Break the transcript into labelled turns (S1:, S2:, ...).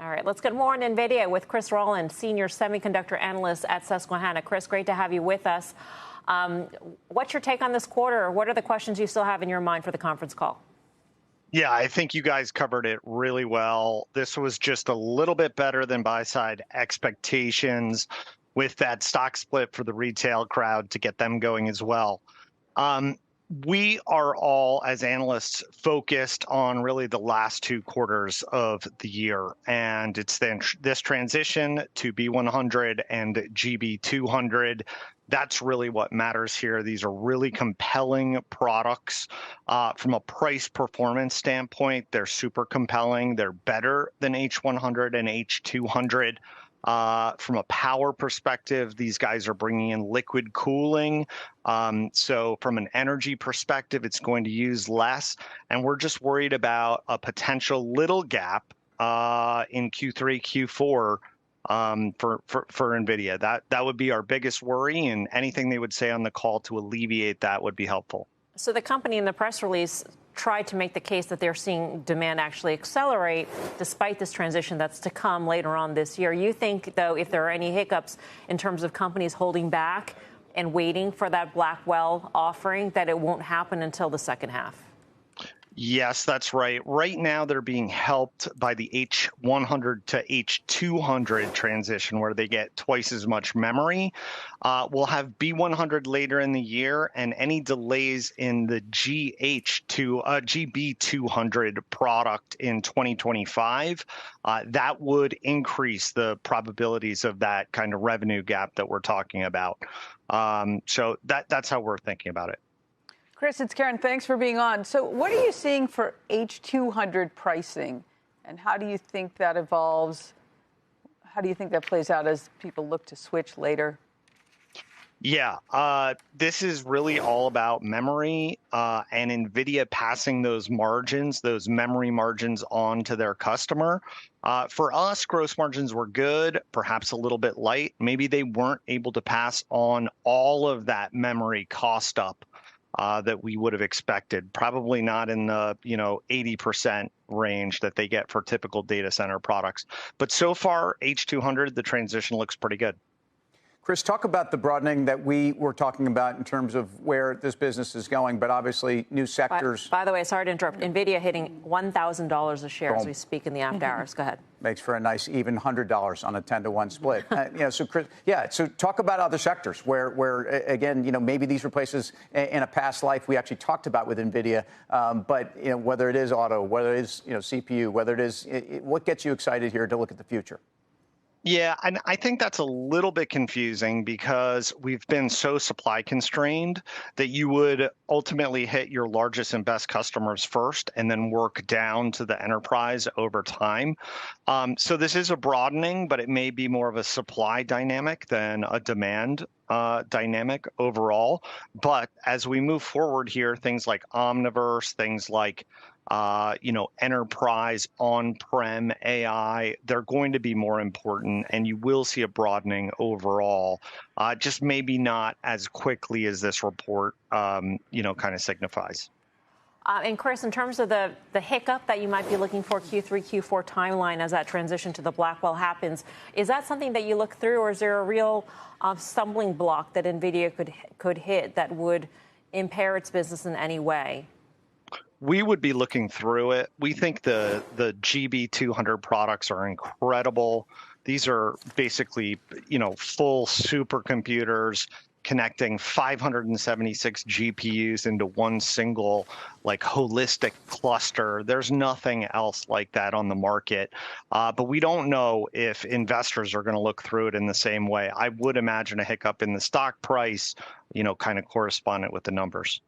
S1: All right, let's get more on Nvidia with Chris Rolland, Senior Semiconductor Analyst at Susquehanna. Chris, great to have you with us. What's your take on this quarter? What are the questions you still have in your mind for the conference call?
S2: Yeah, I think you guys covered it really well. This was just a little bit better than buy-side expectations with that stock split for the retail crowd to get them going as well. We are all, as analysts, focused on really the last 2 quarters of the year, and it's then this transition to B100 and GB200. That's really what matters here. These are really compelling products. From a price performance standpoint, they're super compelling. They're better than H100 and H200. From a power perspective, these guys are bringing in liquid cooling. So from an energy perspective, it's going to use less. And we're just worried about a potential little gap in Q3, Q4 for Nvidia. That would be our biggest worry, and anything they would say on the call to alleviate that would be helpful.
S1: So the company in the press release tried to make the case that they're seeing demand actually accelerate despite this transition that's to come later on this year. You think, though, if there are any hiccups in terms of companies holding back and waiting for that Blackwell offering, that it won't happen until the second half?
S2: Yes, that's right. Right now, they're being helped by the H100 to H200 transition, where they get twice as much memory. We'll have B100 later in the year, and any delays in the GB200 product in 2025, that would increase the probabilities of that kind of revenue gap that we're talking about. So that's how we're thinking about it.
S3: Chris, it's Karen. Thanks for being on. So what are you seeing for H200 pricing, and how do you think that evolves? How do you think that plays out as people look to switch later?
S2: Yeah, this is really all about memory and NVIDIA passing those margins, those memory margins on to their customer. For us, gross margins were good, perhaps a little bit light. Maybe they weren't able to pass on all of that memory cost up that we would have expected, probably not in the 80% range that they get for typical data center products. But so far, H200, the transition looks pretty good.
S4: Chris, talk about the broadening that we were talking about in terms of where this business is going, but obviously new sectors.
S1: By the way, sorry to interrupt, NVIDIA hitting $1,000 a share as we speak in the after hours. Go ahead.
S4: Makes for a nice even $100 on a 10-to-1 split. So Chris, so talk about other sectors where again, maybe these were places in a past life we actually talked about with NVIDIA, but whether it is auto, whether it is CPU, whether it is, what gets you excited here to look at the future?
S2: Yeah, and I think that's a little bit confusing because we've been so supply constrained that you would ultimately hit your largest and best customers first and then work down to the enterprise over time. So this is a broadening, but it may be more of a supply dynamic than a demand dynamic overall. But as we move forward here, things like Omniverse, things like enterprise, on-prem, AI, they're going to be more important, and you will see a broadening overall, just maybe not as quickly as this report, kind of signifies.
S1: And Chris, in terms of the hiccup that you might be looking for Q3, Q4 timeline as that transition to the Blackwell happens, is that something that you look through, or is there a real stumbling block that NVIDIA could hit that would impair its business in any way?
S2: We would be looking through it. We think the GB200 products are incredible. These are basically, full supercomputers connecting 576 GPUs into one single, holistic cluster. There's nothing else like that on the market. But we don't know if investors are going to look through it in the same way. I would imagine a hiccup in the stock price, kind of correspondent with the numbers.